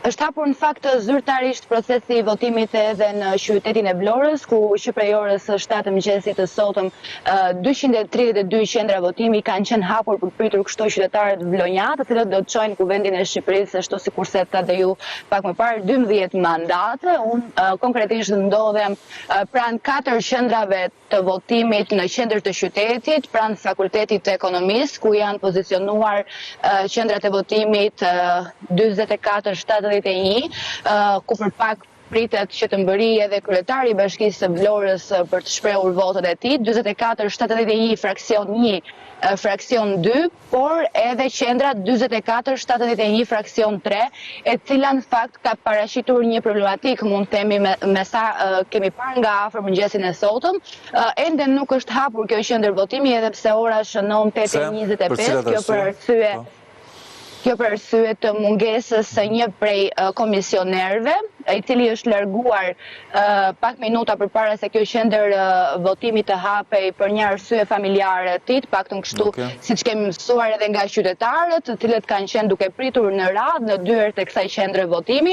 Është hapur në fakt zyrtarisht procesi i votimit edhe në qytetin e Vlorës, ku që prej orës 7 mëngjesit të sotëm 232 qendra votimi kanë qenë hapur për pritur kështu qytetarët vlonjat, të cilët do të çojnë kuvendin e Shqipërisë, ashtu sikurse tha ju pak më parë 12 mandate. Unë konkretisht ndodhem pranë 4 qendrave të votimit në qendër të qytetit, pranë Fakultetit të Ekonomisë, ku janë pozicionuar qendrat e votimit 44-71, ku për pak pritet që të mbëri edhe kryetari i Bashkisë së Vlorës për të shprehur votën e tij, 44-71 fraksion 1, fraksion 2, por edhe qendra 44-71 fraksion 3, e cila në fakt ka paraqitur një problematik, mund të themi me sa kemi parë nga afër mëngjesin e sotëm, ende nuk është hapur kjo qendër votimi edhe pse ora shënon 8:25, kjo për arsye të mungesës së një prej komisionerëve, i cili është larguar pak minuta përpara se kjo qendër votimi të hapej për një arsye familjare të tij, paktën kështu siç kemi mësuar edhe nga qytetarët, të cilët kanë qenë duke pritur në radhë në dyert e kësaj qendre votimi.